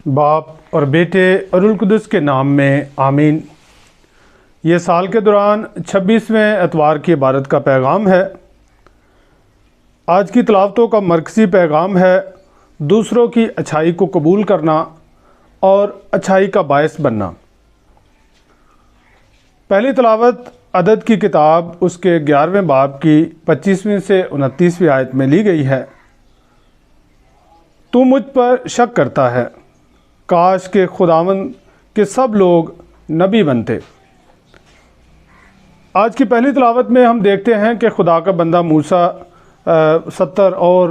باپ اور بیٹے اور روح القدس کے نام میں آمین۔ یہ سال کے دوران 26ویں اتوار کی عبادت کا پیغام ہے۔ آج کی تلاوتوں کا مرکزی پیغام ہے دوسروں کی اچھائی کو قبول کرنا اور اچھائی کا باعث بننا۔ پہلی تلاوت عدد کی کتاب اس کے 11ویں باب کی 25ویں سے 29ویں آیت میں لی گئی ہے۔ تو مجھ پر شک کرتا ہے، کاش کہ خداوند کے سب لوگ نبی بنتے۔ آج کی پہلی تلاوت میں ہم دیکھتے ہیں کہ خدا کا بندہ موسیٰ 70 اور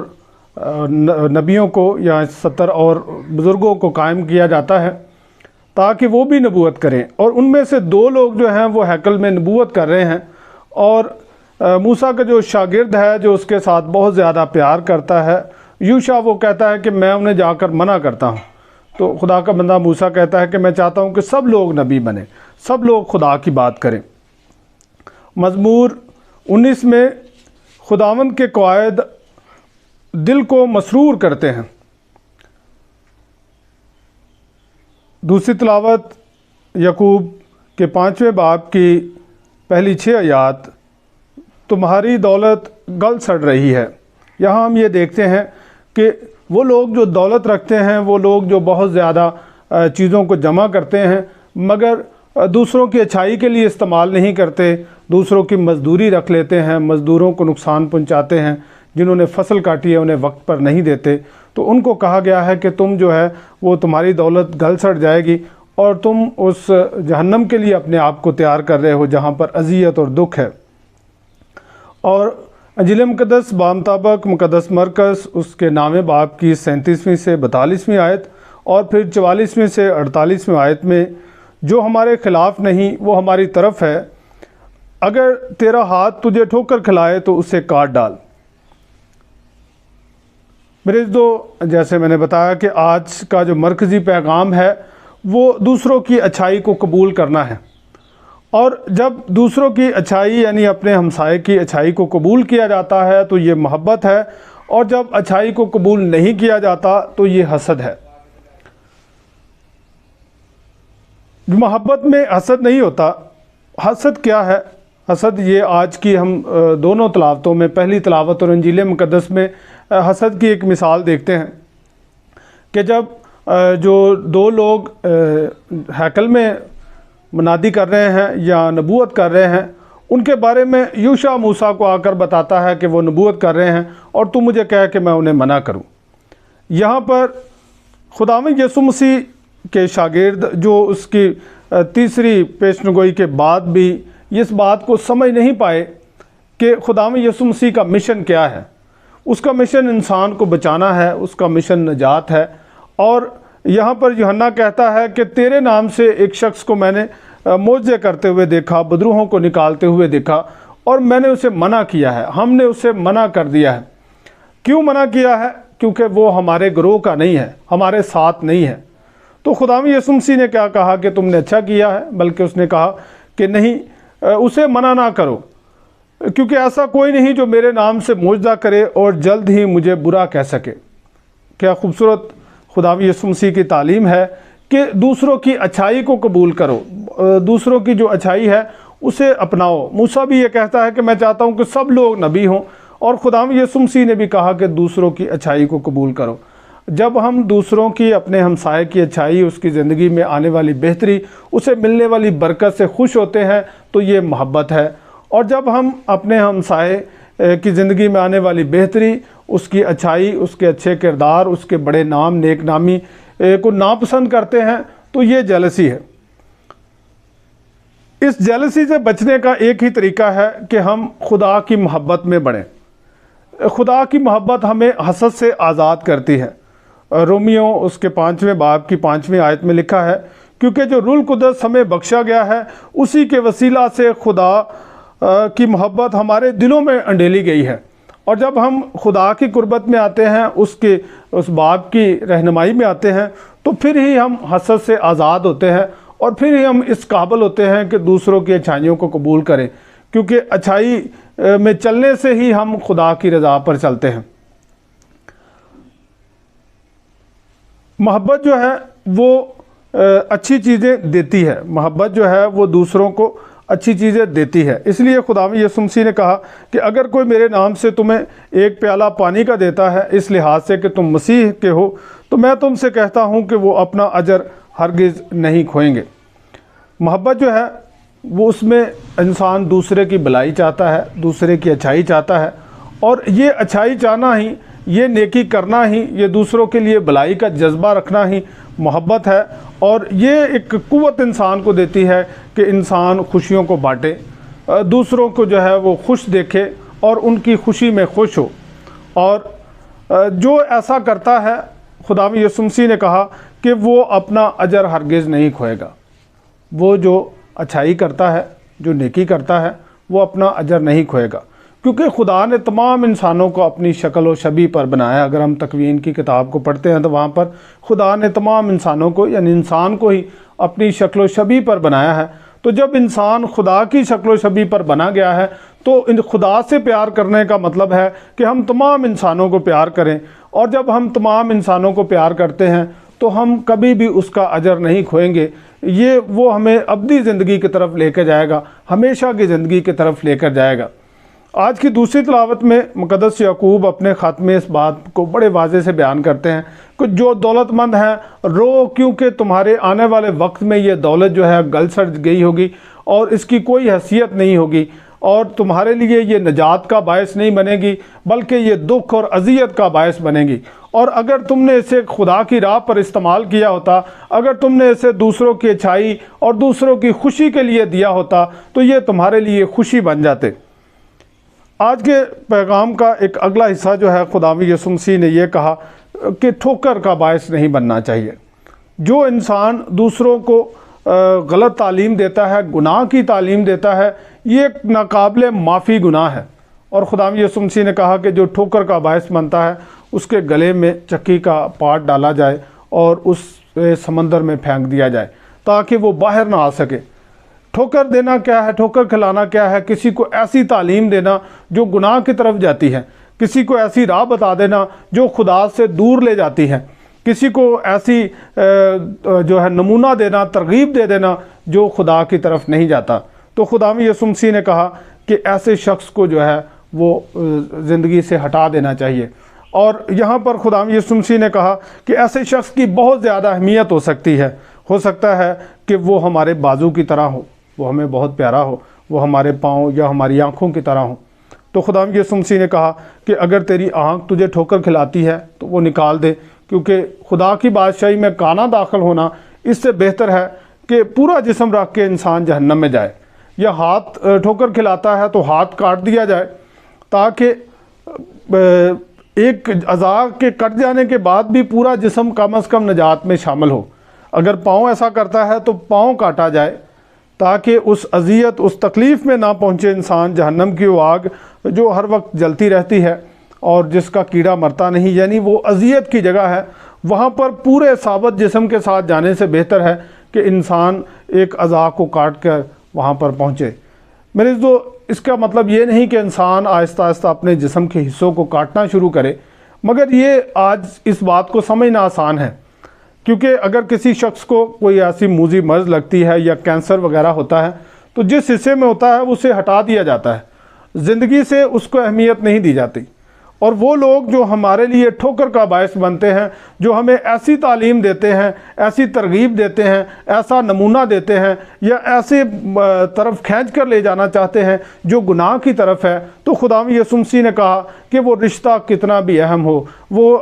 نبیوں کو یا 70 اور بزرگوں کو قائم کیا جاتا ہے تاکہ وہ بھی نبوت کریں، اور ان میں سے 2 لوگ جو ہیں وہ ہیکل میں نبوت کر رہے ہیں، اور موسیٰ کا جو شاگرد ہے جو اس کے ساتھ بہت زیادہ پیار کرتا ہے یوشع، وہ کہتا ہے کہ میں انہیں جا کر منع کرتا ہوں۔ تو خدا کا بندہ موسیٰ کہتا ہے کہ میں چاہتا ہوں کہ سب لوگ نبی بنیں، سب لوگ خدا کی بات کریں۔ مزمور 19 میں خداوند کے قواعد دل کو مسرور کرتے ہیں۔ دوسری تلاوت یعقوب کے 5ویں باب کی پہلی 6 آیات، تمہاری دولت گل سڑ رہی ہے۔ یہاں ہم یہ دیکھتے ہیں کہ وہ لوگ جو دولت رکھتے ہیں، وہ لوگ جو بہت زیادہ چیزوں کو جمع کرتے ہیں مگر دوسروں کی اچھائی کے لیے استعمال نہیں کرتے، دوسروں کی مزدوری رکھ لیتے ہیں، مزدوروں کو نقصان پہنچاتے ہیں، جنہوں نے فصل کاٹی ہے انہیں وقت پر نہیں دیتے، تو ان کو کہا گیا ہے کہ تم جو ہے وہ تمہاری دولت گل سڑ جائے گی اور تم اس جہنم کے لیے اپنے آپ کو تیار کر رہے ہو جہاں پر اذیت اور دکھ ہے۔ اور انجیل مقدس بامطابق مقدس مرکز اس کے 9ویں باب کی 37ویں سے 42ویں آیت اور پھر 44ویں سے 48ویں آیت میں، جو ہمارے خلاف نہیں وہ ہماری طرف ہے، اگر تیرا ہاتھ تجھے ٹھوکر کھلائے تو اسے کاٹ ڈال۔ میرے عزیزو، جیسے میں نے بتایا کہ آج کا جو مرکزی پیغام ہے وہ دوسروں کی اچھائی کو قبول کرنا ہے، اور جب دوسروں کی اچھائی یعنی اپنے ہمسائے کی اچھائی کو قبول کیا جاتا ہے تو یہ محبت ہے، اور جب اچھائی کو قبول نہیں کیا جاتا تو یہ حسد ہے۔ محبت میں حسد نہیں ہوتا۔ حسد کیا ہے؟ حسد یہ آج کی ہم دونوں تلاوتوں میں، پہلی تلاوت اور انجیل مقدس میں حسد کی ایک مثال دیکھتے ہیں کہ جب جو 2 لوگ ہیکل میں منادی کر رہے ہیں یا نبوت کر رہے ہیں، ان کے بارے میں یوشع موسیٰ کو آ کر بتاتا ہے کہ وہ نبوت کر رہے ہیں اور تو مجھے کہے کہ میں انہیں منع کروں۔ یہاں پر خداوند یسوع مسیح کے شاگرد جو اس کی تیسری پیشنگوئی کے بعد بھی اس بات کو سمجھ نہیں پائے کہ خداوند یسوع مسیح کا مشن کیا ہے۔ اس کا مشن انسان کو بچانا ہے، اس کا مشن نجات ہے، اور یہاں پر یوحنا کہتا ہے کہ تیرے نام سے ایک شخص کو میں نے معجزے کرتے ہوئے دیکھا، بدروحوں کو نکالتے ہوئے دیکھا، اور میں نے اسے منع کیا ہے، ہم نے اسے منع کر دیا ہے۔ کیوں منع کیا ہے؟ کیونکہ وہ ہمارے گروہ کا نہیں ہے، ہمارے ساتھ نہیں ہے۔ تو خداوند یسوع مسیح نے کیا کہا کہ تم نے اچھا کیا ہے، بلکہ اس نے کہا کہ نہیں، اسے منع نہ کرو، کیونکہ ایسا کوئی نہیں جو میرے نام سے معجزہ کرے اور جلد ہی مجھے برا کہہ سکے۔ کیا خوبصورت خداوند یسوع مسیح کی تعلیم ہے کہ دوسروں کی اچھائی کو قبول کرو، دوسروں کی جو اچھائی ہے اسے اپناؤ۔ موسیٰ بھی یہ کہتا ہے کہ میں چاہتا ہوں کہ سب لوگ نبی ہوں، اور خداوند یسوع مسیح نے بھی کہا کہ دوسروں کی اچھائی کو قبول کرو۔ جب ہم دوسروں کی، اپنے ہمسائے کی اچھائی، اس کی زندگی میں آنے والی بہتری، اسے ملنے والی برکت سے خوش ہوتے ہیں تو یہ محبت ہے، اور جب ہم اپنے ہمسائے کی زندگی میں آنے والی بہتری، اس کی اچھائی، اس کے اچھے کردار، اس کے بڑے نام، نیک نامی کو ناپسند کرتے ہیں تو یہ جیلسی ہے۔ اس جیلسی سے بچنے کا ایک ہی طریقہ ہے کہ ہم خدا کی محبت میں بڑھیں۔ خدا کی محبت ہمیں حسد سے آزاد کرتی ہے۔ رومیو اس کے 5ویں باب کی 5ویں آیت میں لکھا ہے، کیونکہ جو روح القدس ہمیں بخشا گیا ہے اسی کے وسیلہ سے خدا کی محبت ہمارے دلوں میں انڈیلی گئی ہے، اور جب ہم خدا کی قربت میں آتے ہیں، اس باب کی رہنمائی میں آتے ہیں، تو پھر ہی ہم حسد سے آزاد ہوتے ہیں، اور پھر ہی ہم اس قابل ہوتے ہیں کہ دوسروں کی اچھائیوں کو قبول کریں، کیونکہ اچھائی میں چلنے سے ہی ہم خدا کی رضا پر چلتے ہیں۔ محبت جو ہے وہ اچھی چیزیں دیتی ہے، محبت جو ہے وہ دوسروں کو اچھی چیزیں دیتی ہے۔ اس لیے خداوند یسوع مسیح نے کہا کہ اگر کوئی میرے نام سے تمہیں ایک پیالہ پانی کا دیتا ہے اس لحاظ سے کہ تم مسیح کے ہو، تو میں تم سے کہتا ہوں کہ وہ اپنا اجر ہرگز نہیں کھوئیں گے۔ محبت جو ہے وہ اس میں انسان دوسرے کی بھلائی چاہتا ہے، دوسرے کی اچھائی چاہتا ہے، اور یہ اچھائی چاہنا ہی، یہ نیکی کرنا ہی، یہ دوسروں کے لیے بھلائی کا جذبہ رکھنا ہی محبت ہے۔ اور یہ ایک قوت انسان کو دیتی ہے کہ انسان خوشیوں کو بانٹے، دوسروں کو جو ہے وہ خوش دیکھے اور ان کی خوشی میں خوش ہو۔ اور جو ایسا کرتا ہے، خداوند یسوع مسیح نے کہا کہ وہ اپنا اجر ہرگز نہیں کھوئے گا۔ وہ جو اچھائی کرتا ہے، جو نیکی کرتا ہے، وہ اپنا اجر نہیں کھوئے گا، کیونکہ خدا نے تمام انسانوں کو اپنی شکل و شبیہ پر بنایا۔ اگر ہم تکوین کی کتاب کو پڑھتے ہیں تو وہاں پر خدا نے تمام انسانوں کو، یعنی انسان کو ہی اپنی شکل و شبیہ پر بنایا ہے۔ تو جب انسان خدا کی شکل و شبیہ پر بنا گیا ہے تو خدا سے پیار کرنے کا مطلب ہے کہ ہم تمام انسانوں کو پیار کریں، اور جب ہم تمام انسانوں کو پیار کرتے ہیں تو ہم کبھی بھی اس کا اجر نہیں کھوئیں گے۔ وہ ہمیں ابدی زندگی کی طرف لے کے جائے گا، ہمیشہ کی زندگی کی طرف لے کر جائے گا۔ آج کی دوسری تلاوت میں مقدس یعقوب اپنے خط میں اس بات کو بڑے واضح سے بیان کرتے ہیں کہ جو دولت مند ہیں رو، کیونکہ تمہارے آنے والے وقت میں یہ دولت جو ہے گل سڑ گئی ہوگی اور اس کی کوئی حیثیت نہیں ہوگی، اور تمہارے لیے یہ نجات کا باعث نہیں بنے گی بلکہ یہ دکھ اور اذیت کا باعث بنے گی۔ اور اگر تم نے اسے خدا کی راہ پر استعمال کیا ہوتا، اگر تم نے اسے دوسروں کی اچھائی اور دوسروں کی خوشی کے لیے دیا ہوتا تو یہ تمہارے لیے خوشی بن جاتے۔ آج کے پیغام کا ایک اگلا حصہ جو ہے، خداوند یسوع مسیح نے یہ کہا کہ ٹھوکر کا باعث نہیں بننا چاہیے۔ جو انسان دوسروں کو غلط تعلیم دیتا ہے، گناہ کی تعلیم دیتا ہے، یہ ایک ناقابل معافی گناہ ہے۔ اور خداوند یسوع مسیح نے کہا کہ جو ٹھوکر کا باعث بنتا ہے اس کے گلے میں چکی کا پاٹ ڈالا جائے اور اس سمندر میں پھینک دیا جائے تاکہ وہ باہر نہ آ سکے۔ ٹھوکر دینا کیا ہے؟ ٹھوکر کھلانا کیا ہے؟ کسی کو ایسی تعلیم دینا جو گناہ کی طرف جاتی ہے، کسی کو ایسی راہ بتا دینا جو خدا سے دور لے جاتی ہے، کسی کو ایسی جو ہے نمونہ دینا، ترغیب دے دینا جو خدا کی طرف نہیں جاتا۔ تو خداوند یسوع مسیح نے کہا کہ ایسے شخص کو جو ہے وہ زندگی سے ہٹا دینا چاہیے۔ اور یہاں پر خداوند یسوع مسیح نے کہا کہ ایسے شخص کی بہت زیادہ اہمیت ہو سکتی ہے، ہو سکتا ہے کہ وہ ہمارے بازو کی طرح ہو، وہ ہمیں بہت پیارا ہو، وہ ہمارے پاؤں یا ہماری آنکھوں کی طرح ہو۔ تو خداوند یسوع مسیح نے کہا کہ اگر تیری آنکھ تجھے ٹھوکر کھلاتی ہے تو وہ نکال دے، کیونکہ خدا کی بادشاہی میں کانا داخل ہونا اس سے بہتر ہے کہ پورا جسم رکھ کے انسان جہنم میں جائے، یا ہاتھ ٹھوکر کھلاتا ہے تو ہاتھ کاٹ دیا جائے تاکہ ایک اعضاء کے کٹ جانے کے بعد بھی پورا جسم کم از کم نجات میں شامل ہو۔ اگر پاؤں ایسا کرتا ہے تو پاؤں کاٹا جائے تاکہ اس اذیت، اس تکلیف میں نہ پہنچے انسان۔ جہنم کی وہ آگ جو ہر وقت جلتی رہتی ہے اور جس کا کیڑا مرتا نہیں، یعنی وہ اذیت کی جگہ ہے، وہاں پر پورے ثابت جسم کے ساتھ جانے سے بہتر ہے کہ انسان ایک اعضاء کو کاٹ کر وہاں پر پہنچے۔ میرے جو اس کا مطلب یہ نہیں کہ انسان آہستہ آہستہ اپنے جسم کے حصوں کو کاٹنا شروع کرے، مگر یہ آج اس بات کو سمجھنا آسان ہے، کیونکہ اگر کسی شخص کو کوئی ایسی موذی مرض لگتی ہے یا کینسر وغیرہ ہوتا ہے تو جس حصے میں ہوتا ہے اسے ہٹا دیا جاتا ہے، زندگی سے اس کو اہمیت نہیں دی جاتی۔ اور وہ لوگ جو ہمارے لیے ٹھوکر کا باعث بنتے ہیں، جو ہمیں ایسی تعلیم دیتے ہیں، ایسی ترغیب دیتے ہیں، ایسا نمونہ دیتے ہیں، یا ایسے طرف کھینچ کر لے جانا چاہتے ہیں جو گناہ کی طرف ہے، تو خداوند یسوع مسیح نے کہا کہ وہ رشتہ کتنا بھی اہم ہو، وہ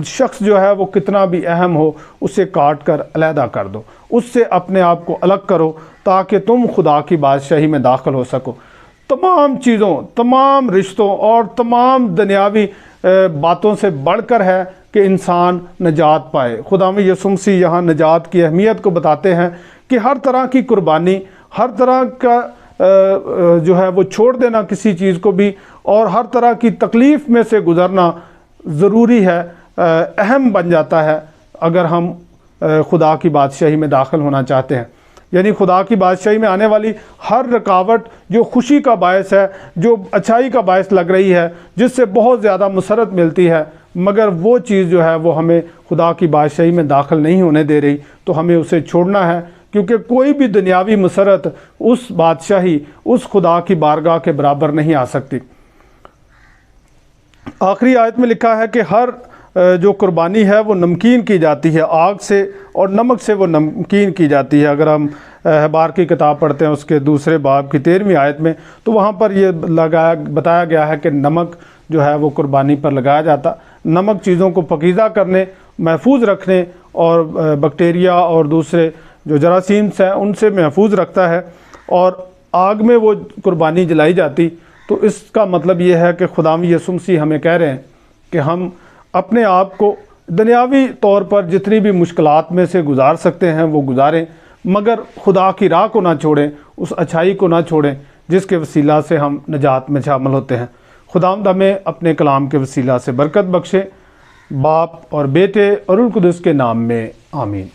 شخص جو ہے وہ کتنا بھی اہم ہو، اسے کاٹ کر علیحدہ کر دو، اس سے اپنے آپ کو الگ کرو تاکہ تم خدا کی بادشاہی میں داخل ہو سکو۔ تمام چیزوں، تمام رشتوں اور تمام دنیاوی باتوں سے بڑھ کر ہے کہ انسان نجات پائے۔ خداوند یسوع مسیح یہاں نجات کی اہمیت کو بتاتے ہیں کہ ہر طرح کی قربانی، ہر طرح کا جو ہے وہ چھوڑ دینا کسی چیز کو بھی، اور ہر طرح کی تکلیف میں سے گزرنا ضروری ہے، اہم بن جاتا ہے اگر ہم خدا کی بادشاہی میں داخل ہونا چاہتے ہیں۔ یعنی خدا کی بادشاہی میں آنے والی ہر رکاوٹ جو خوشی کا باعث ہے، جو اچھائی کا باعث لگ رہی ہے، جس سے بہت زیادہ مسرت ملتی ہے، مگر وہ چیز جو ہے وہ ہمیں خدا کی بادشاہی میں داخل نہیں ہونے دے رہی، تو ہمیں اسے چھوڑنا ہے، کیونکہ کوئی بھی دنیاوی مسرت اس بادشاہی، اس خدا کی بارگاہ کے برابر نہیں آ سکتی۔ آخری آیت میں لکھا ہے کہ ہر جو قربانی ہے وہ نمکین کی جاتی ہے، آگ سے اور نمک سے وہ نمکین کی جاتی ہے۔ اگر ہم احبار کی کتاب پڑھتے ہیں اس کے 2 باب کی 13ویں آیت میں، تو وہاں پر یہ بتایا گیا ہے کہ نمک جو ہے وہ قربانی پر لگایا جاتا۔ نمک چیزوں کو پاکیزہ کرنے، محفوظ رکھنے اور بیکٹیریا اور دوسرے جو جراثیمس ہیں ان سے محفوظ رکھتا ہے، اور آگ میں وہ قربانی جلائی جاتی۔ تو اس کا مطلب یہ ہے کہ خداوند یسوع مسیح ہمیں کہہ رہے ہیں کہ ہم اپنے آپ کو دنیاوی طور پر جتنی بھی مشکلات میں سے گزار سکتے ہیں وہ گزاریں، مگر خدا کی راہ کو نہ چھوڑیں، اس اچھائی کو نہ چھوڑیں جس کے وسیلہ سے ہم نجات میں شامل ہوتے ہیں۔ خداوند ہمیں اپنے کلام کے وسیلہ سے برکت بخشے، باپ اور بیٹے اور روح القدس کے نام میں آمین۔